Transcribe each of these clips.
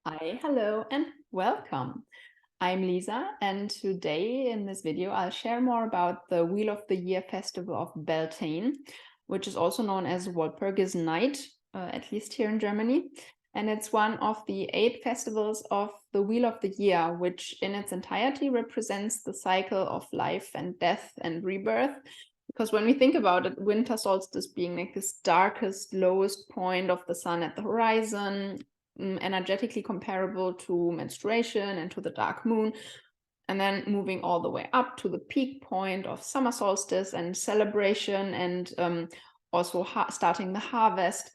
Hi, hello, and welcome. I'm Lisa, and today in this video, I'll share more about the Wheel of the Year festival of Beltane, which is also known as Walpurgis Night, at least here in Germany. And it's one of the 8 festivals of the Wheel of the Year, which in its entirety represents the cycle of life and death and rebirth. Because when we think about it, winter solstice being like this darkest, lowest point of the sun at the horizon, energetically comparable to menstruation and to the dark moon, and then moving all the way up to the peak point of summer solstice and celebration, and also starting the harvest,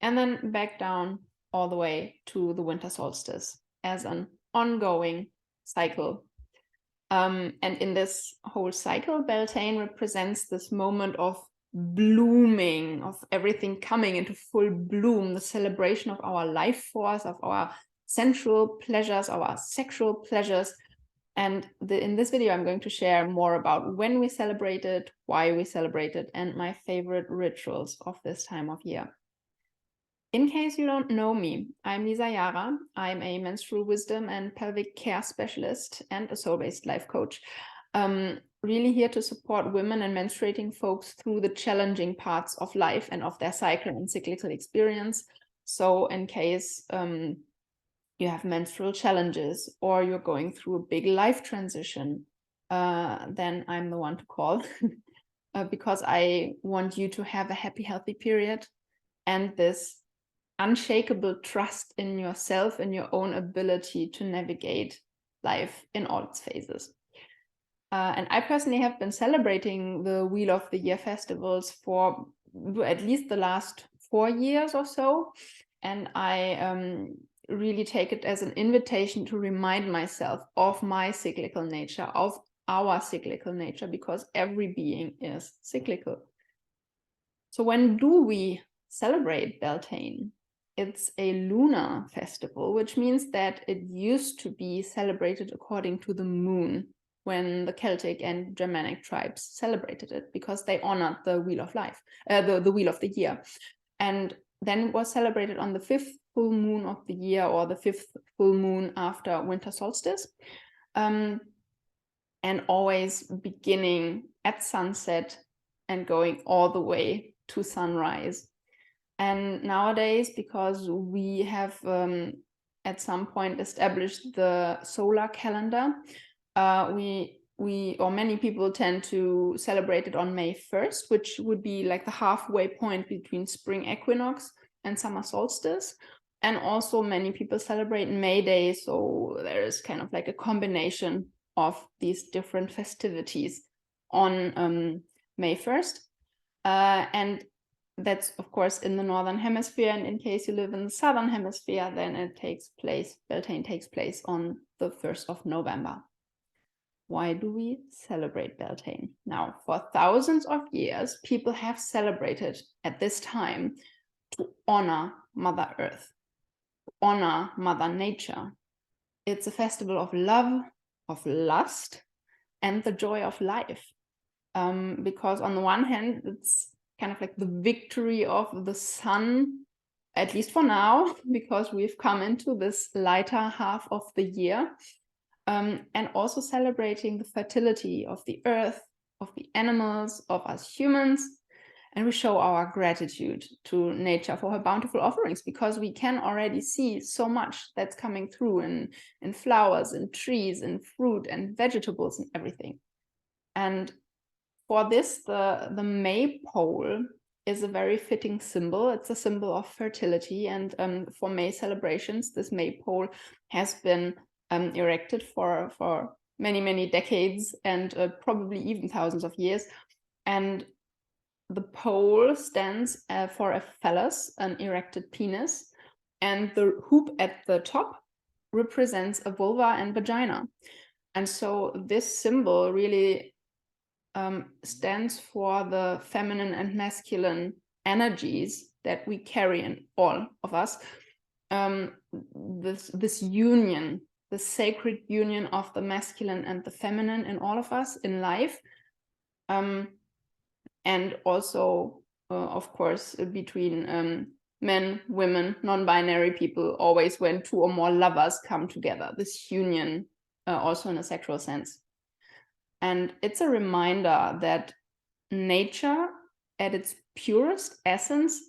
and then back down all the way to the winter solstice as an ongoing cycle. And in this whole cycle, Beltane represents this moment of blooming, of everything coming into full bloom, the celebration of our life force, of our sensual pleasures, our sexual pleasures. And in this video, I'm going to share more about when we celebrate it, why we celebrate it, and my favorite rituals of this time of year. In case you don't know me, I'm Lisa Yara. I'm a menstrual wisdom and pelvic care specialist and a soul-based life coach. Really here to support women and menstruating folks through the challenging parts of life and of their cycle and cyclical experience. So in case you have menstrual challenges or you're going through a big life transition, then I'm the one to call because I want you to have a happy, healthy period and this unshakable trust in yourself and your own ability to navigate life in all its phases. And I personally have been celebrating the Wheel of the Year festivals for at least the last 4 years or so. And I really take it as an invitation to remind myself of my cyclical nature, of our cyclical nature, because every being is cyclical. So when do we celebrate Beltane? It's a lunar festival, which means that it used to be celebrated according to the moon when the Celtic and Germanic tribes celebrated it, because they honored the Wheel of Life, the Wheel of the Year. And then it was celebrated on the 5th full moon of the year, or the 5th full moon after winter solstice, and always beginning at sunset and going all the way to sunrise. And nowadays, because we have at some point established the solar calendar, many people tend to celebrate it on May 1st, which would be like the halfway point between spring equinox and summer solstice. And also many people celebrate May Day, so there is kind of like a combination of these different festivities on May 1st. And that's, of course, in the Northern Hemisphere. And in case you live in the Southern Hemisphere, then Beltane takes place on the 1st of November. Why do we celebrate Beltane? Now, for thousands of years, people have celebrated at this time to honor Mother Earth, to honor Mother Nature. It's a festival of love, of lust, and the joy of life. Because on the one hand, it's kind of like the victory of the sun, at least for now, because we've come into this lighter half of the year, and also celebrating the fertility of the earth, of the animals, of us humans. And we show our gratitude to nature for her bountiful offerings, because we can already see so much that's coming through in flowers and trees and fruit and vegetables and everything. And for this, the maypole is a very fitting symbol. It's a symbol of fertility. And for May celebrations, this maypole has been erected for many, many decades and probably even thousands of years. And the pole stands for a phallus, an erected penis. And the hoop at the top represents a vulva and vagina. And so this symbol really stands for the feminine and masculine energies that we carry in all of us. This union, the sacred union of the masculine and the feminine in all of us in life, and also, of course, between men, women, non-binary people, always when two or more lovers come together, this union, also in a sexual sense. And it's a reminder that nature at its purest essence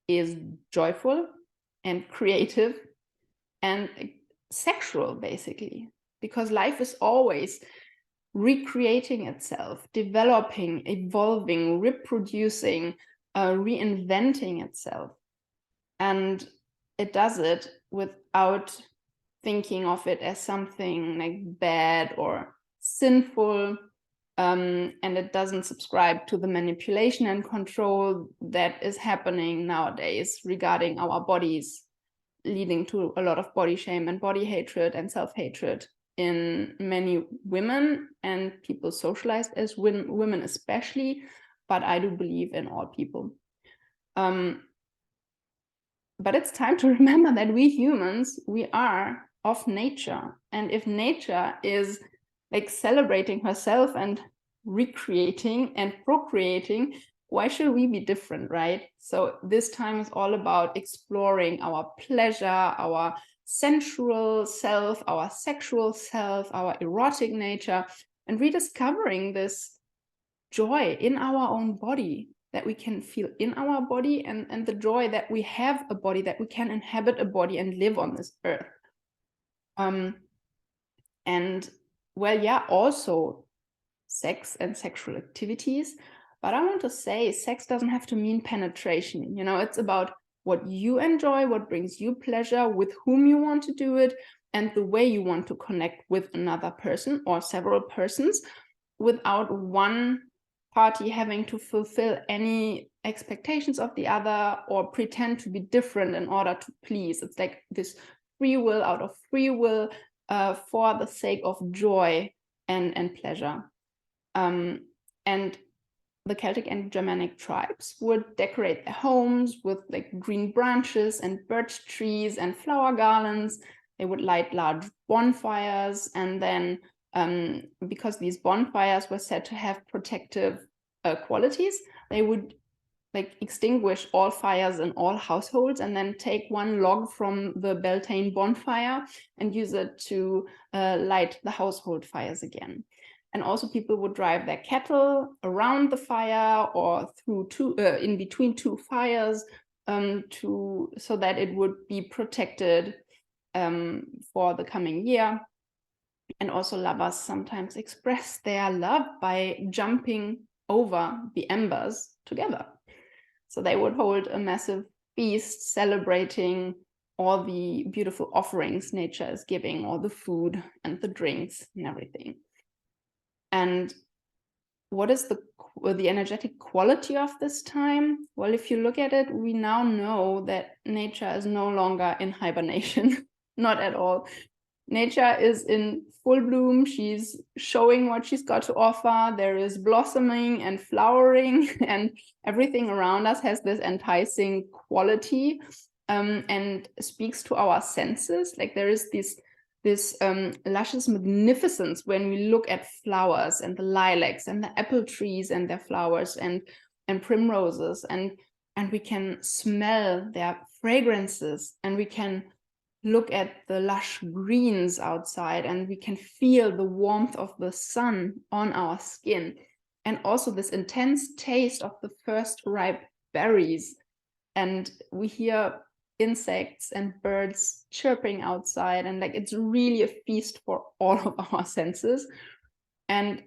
is joyful and creative and sexual, basically, because life is always recreating itself, developing, evolving, reproducing, reinventing itself. And it does it without thinking of it as something like bad or sinful. And it doesn't subscribe to the manipulation and control that is happening nowadays regarding our bodies, leading to a lot of body shame and body hatred and self-hatred in many women and people socialized as women especially, but I do believe in all people. But it's time to remember that we humans, we are of nature. And if nature is like celebrating herself and recreating and procreating, why should we be different, right? So this time is all about exploring our pleasure, our sensual self, our sexual self, our erotic nature, and rediscovering this joy in our own body that we can feel in our body, and the joy that we have a body, that we can inhabit a body and live on this earth. And well, yeah, also sex and sexual activities. But I want to say sex doesn't have to mean penetration. You know, it's about what you enjoy, what brings you pleasure, with whom you want to do it, and the way you want to connect with another person or several persons without one party having to fulfill any expectations of the other or pretend to be different in order to please. It's like this free will out of free will for the sake of joy and pleasure. And the Celtic and Germanic tribes would decorate their homes with like green branches and birch trees and flower garlands. They would light large bonfires, and then because these bonfires were said to have protective qualities, they would like extinguish all fires in all households and then take one log from the Beltane bonfire and use it to light the household fires again. And also people would drive their cattle around the fire or through in between two fires so that it would be protected for the coming year. And also lovers sometimes express their love by jumping over the embers together. So they would hold a massive feast celebrating all the beautiful offerings nature is giving, all the food and the drinks and everything. And what is the energetic quality of this time? Well, if you look at it, we now know that nature is no longer in hibernation, not at all. Nature is in full bloom. She's showing what she's got to offer. There is blossoming and flowering, and everything around us has this enticing quality and speaks to our senses. Like there is this luscious magnificence when we look at flowers and the lilacs and the apple trees and their flowers and primroses, and we can smell their fragrances, and we can look at the lush greens outside, and we can feel the warmth of the sun on our skin, and also this intense taste of the first ripe berries. And we hear insects and birds chirping outside, and like it's really a feast for all of our senses. And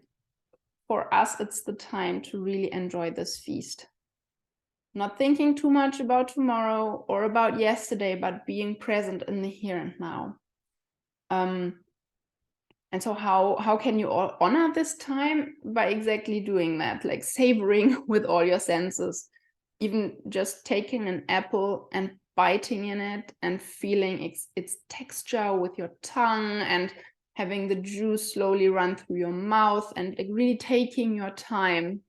for us, it's the time to really enjoy this feast. Not thinking too much about tomorrow or about yesterday, but being present in the here and now. And so how can you all honor this time? By exactly doing that, like savoring with all your senses, even just taking an apple and biting in it and feeling its texture with your tongue, and having the juice slowly run through your mouth, and like really taking your time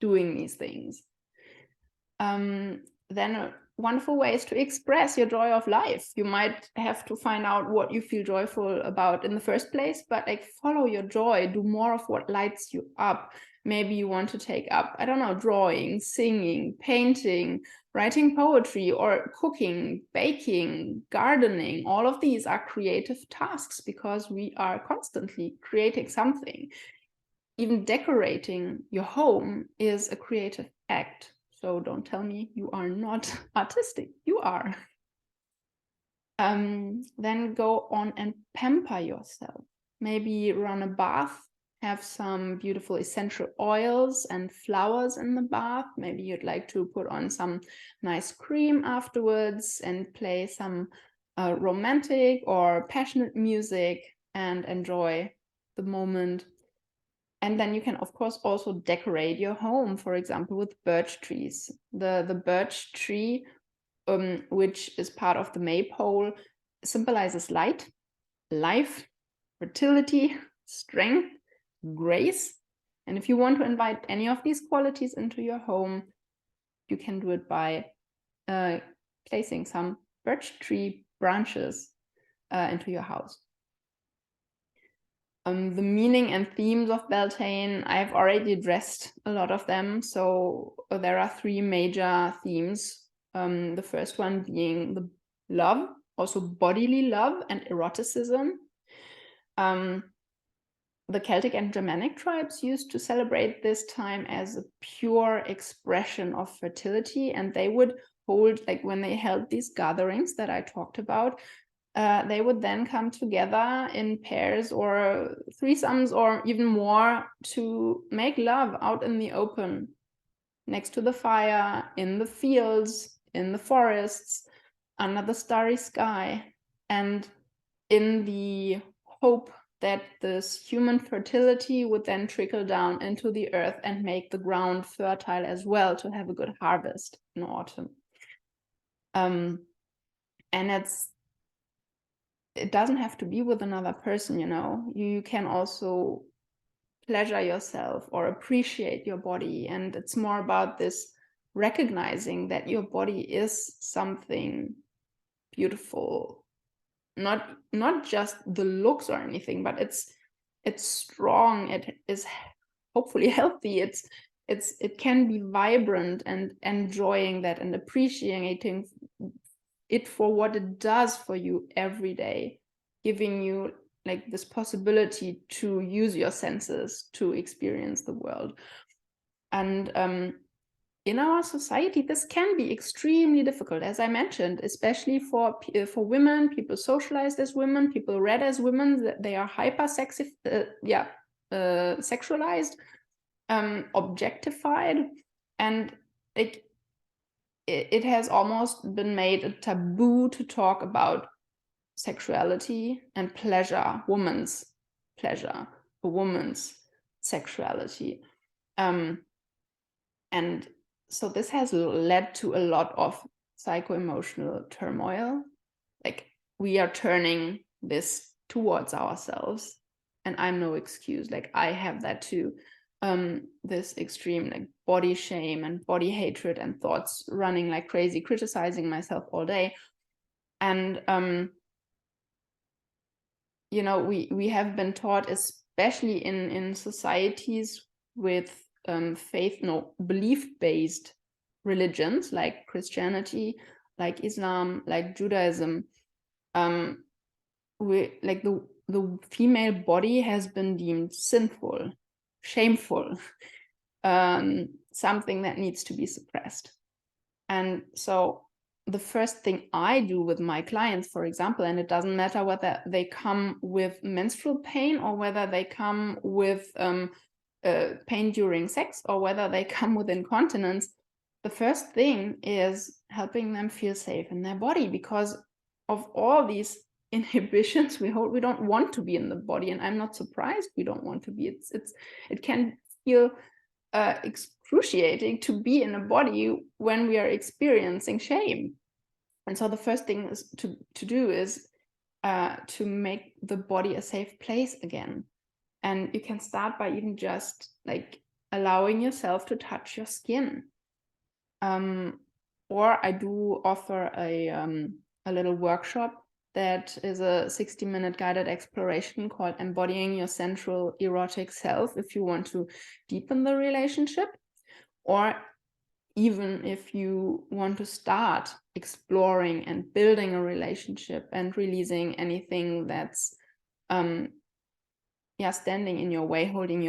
doing these things. Then a wonderful way is to express your joy of life. You might have to find out what you feel joyful about in the first place, but like follow your joy, do more of what lights you up. Maybe you want to take up, I don't know, drawing, singing, painting, writing poetry, or cooking, baking, gardening. All of these are creative tasks because we are constantly creating something. Even decorating your home is a creative act. So don't tell me you are not artistic. You are. Then go on and pamper yourself. Maybe run a bath, have some beautiful essential oils and flowers in the bath. Maybe you'd like to put on some nice cream afterwards and play some romantic or passionate music and enjoy the moment. And then you can, of course, also decorate your home, for example, with birch trees. The birch tree, which is part of the maypole, symbolizes light, life, fertility, strength, grace. And if you want to invite any of these qualities into your home, you can do it by placing some birch tree branches into your house. The meaning and themes of Beltane, I've already addressed a lot of them. So there are 3 major themes. The first one being the love, also bodily love and eroticism. The Celtic and Germanic tribes used to celebrate this time as a pure expression of fertility, and they would hold, like when they held these gatherings that I talked about, they would then come together in pairs or threesomes or even more to make love out in the open, next to the fire, in the fields, in the forests, under the starry sky, and in the hope that this human fertility would then trickle down into the earth and make the ground fertile as well to have a good harvest in autumn. And it doesn't have to be with another person, you know. You can also pleasure yourself or appreciate your body. And it's more about this recognizing that your body is something beautiful, not just the looks or anything, but it's strong, it is hopefully healthy, it can be vibrant, and enjoying that and appreciating it for what it does for you every day, giving you like this possibility to use your senses to experience the world. And in our society, this can be extremely difficult, as I mentioned, especially for women, people socialized as women, people read as women, that they are sexualized, objectified, and it has almost been made a taboo to talk about sexuality and pleasure, woman's pleasure, a woman's sexuality. And so this has led to a lot of psycho-emotional turmoil. Like, we are turning this towards ourselves, and I'm no excuse. Like, I have that too. This extreme like body shame and body hatred and thoughts running like crazy, criticizing myself all day. And you know, we have been taught, especially in societies with belief-based religions like Christianity, like Islam, like Judaism, like the female body has been deemed sinful, shameful, something that needs to be suppressed. And so the first thing I do with my clients, for example, and it doesn't matter whether they come with menstrual pain or whether they come with pain during sex or whether they come with incontinence, the first thing is helping them feel safe in their body, because of all these inhibitions we hold, we don't want to be in the body, and I'm not surprised we don't want to be. It can feel excruciating to be in a body when we are experiencing shame. And so the first thing is to do is to make the body a safe place again. And you can start by even just like allowing yourself to touch your skin. Or I do offer a little workshop that is a 60-minute guided exploration called Embodying Your Sensual Erotic Self, if you want to deepen the relationship, or even if you want to start exploring and building a relationship and releasing anything that's standing in your way, holding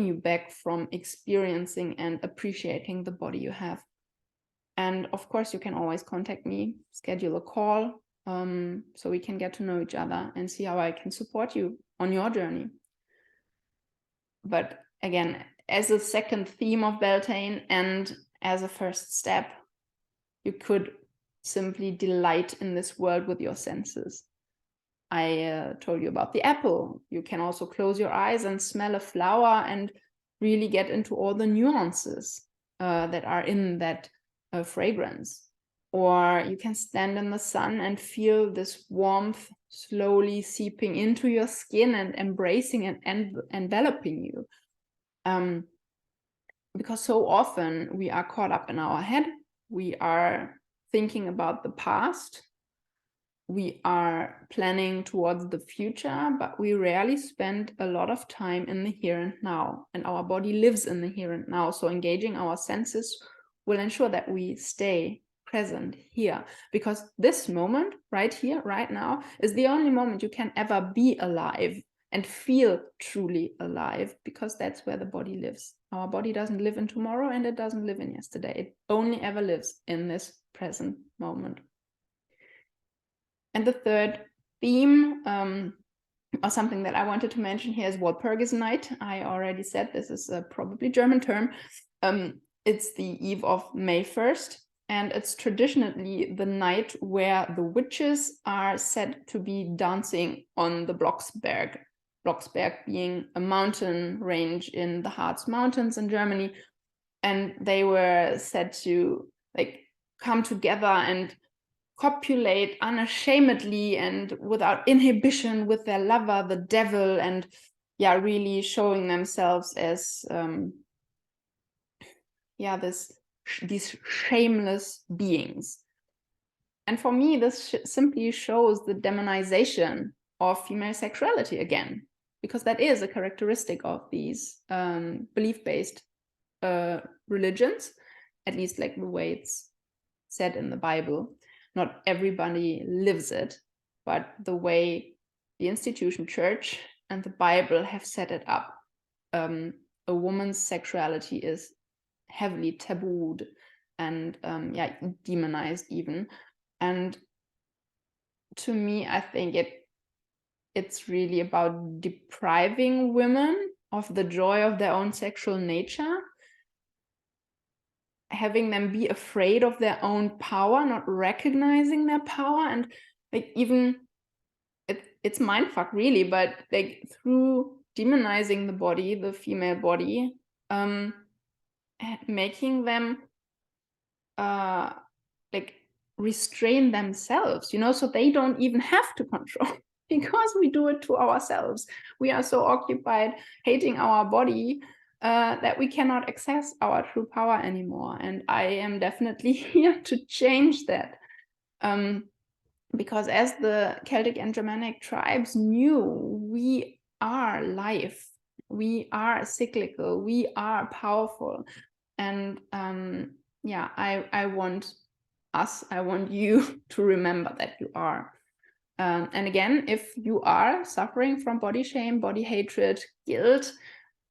you back from experiencing and appreciating the body you have. And of course, you can always contact me, schedule a call, so we can get to know each other and see how I can support you on your journey. But again, as a second theme of Beltane and as a first step, you could simply delight in this world with your senses. I told you about the apple. You can also close your eyes and smell a flower and really get into all the nuances that are in that fragrance. Or you can stand in the sun and feel this warmth slowly seeping into your skin and embracing and enveloping you. Because so often we are caught up in our head. We are thinking about the past. We are planning towards the future, but we rarely spend a lot of time in the here and now. And our body lives in the here and now. So engaging our senses will ensure that we stay present here, because this moment right here, right now, is the only moment you can ever be alive and feel truly alive, because that's where the body lives. Our body doesn't live in tomorrow and it doesn't live in yesterday. It only ever lives in this present moment. And the third theme, or something that I wanted to mention here, is Walpurgisnacht. I already said this is a probably German term. It's the eve of May 1st, and it's traditionally the night where the witches are said to be dancing on the Blocksberg. Blocksberg being a mountain range in the Harz Mountains in Germany. And they were said to come together and copulate unashamedly and without inhibition with their lover, the devil, and really showing themselves as these shameless beings. And for me, this simply shows the demonization of female sexuality again, because that is a characteristic of these belief-based religions, at least like the way it's said in the Bible. Not everybody lives it, but the way the institution church and the Bible have set it up, a woman's sexuality is heavily tabooed and demonized even. And to me, I think it's really about depriving women of the joy of their own sexual nature, having them be afraid of their own power, not recognizing their power, and even it's mindfuck really, but through demonizing the body, the female body, making them restrain themselves, so they don't even have to control, because we do it to ourselves. We are so occupied hating our body that we cannot access our true power anymore. And I am definitely here to change that. Because as the Celtic and Germanic tribes knew, we are life, we are cyclical, we are powerful. And I want you to remember that you are. And again, if you are suffering from body shame, body hatred, guilt,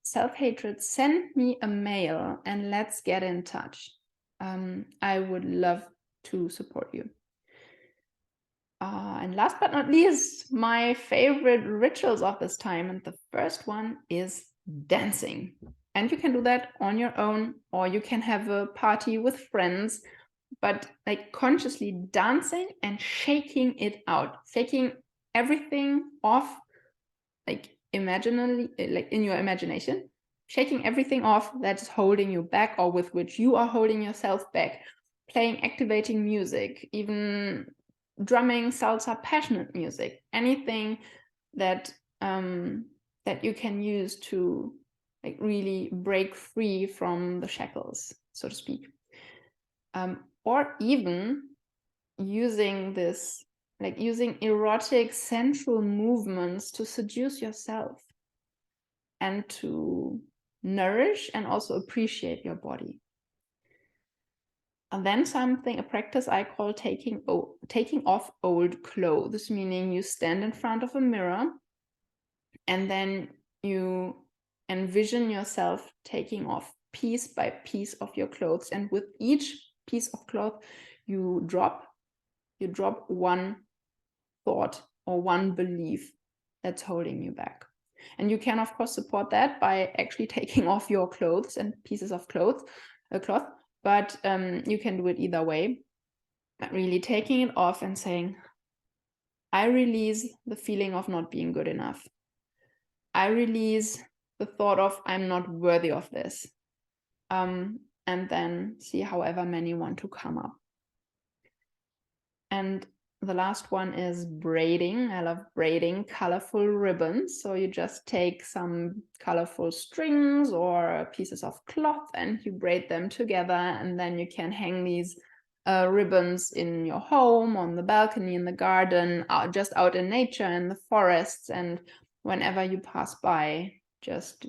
self-hatred, send me a mail and let's get in touch. I would love to support you. And last but not least, my favorite rituals of this time. And the first one is dancing. And you can do that on your own, or you can have a party with friends, but consciously dancing and shaking it out, shaking everything off, imaginally, in your imagination, shaking everything off that's holding you back, or with which you are holding yourself back, playing activating music, even drumming, salsa, passionate music, anything that you can use to really break free from the shackles, so to speak. Or even using this like using erotic, sensual movements to seduce yourself and to nourish and also appreciate your body. And then a practice I call taking off old clothes, meaning you stand in front of a mirror and then you envision yourself taking off piece by piece of your clothes. And with each piece of cloth, you drop one thought or one belief that's holding you back. And you can, of course, support that by actually taking off your clothes and pieces of cloth, but you can do it either way. Really taking it off and saying, I release the feeling of not being good enough. I release the thought of I'm not worthy of this. And then see however many want to come up. And the last one is braiding. I love braiding colorful ribbons. So you just take some colorful strings or pieces of cloth and you braid them together, and then you can hang these ribbons in your home, on the balcony, in the garden, just out in nature, in the forests, and whenever you pass by, just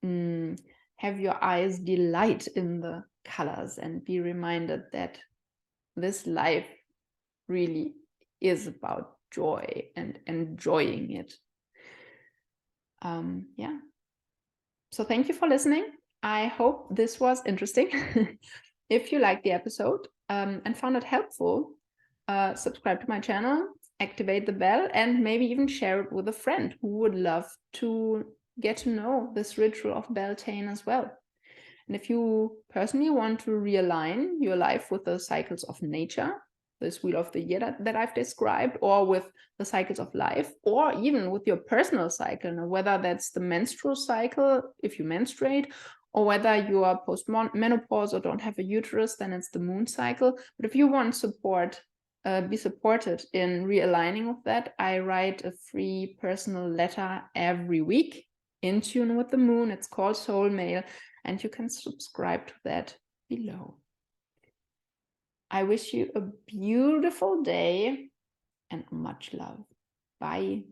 have your eyes delight in the colors and be reminded that this life really is about joy and enjoying it. Yeah. So thank you for listening. I hope this was interesting. If you liked the episode and found it helpful, subscribe to my channel, activate the bell, and maybe even share it with a friend who would love to get to know this ritual of Beltane as well. And if you personally want to realign your life with the cycles of nature, this wheel of the year that I've described, or with the cycles of life, or even with your personal cycle, whether that's the menstrual cycle, if you menstruate, or whether you are post-menopause or don't have a uterus, then it's the moon cycle. But if you want support, be supported in realigning with that, I write a free personal letter every week in tune with the moon. It's called Soul Mail, and you can subscribe to that below. I wish you a beautiful day and much love. Bye.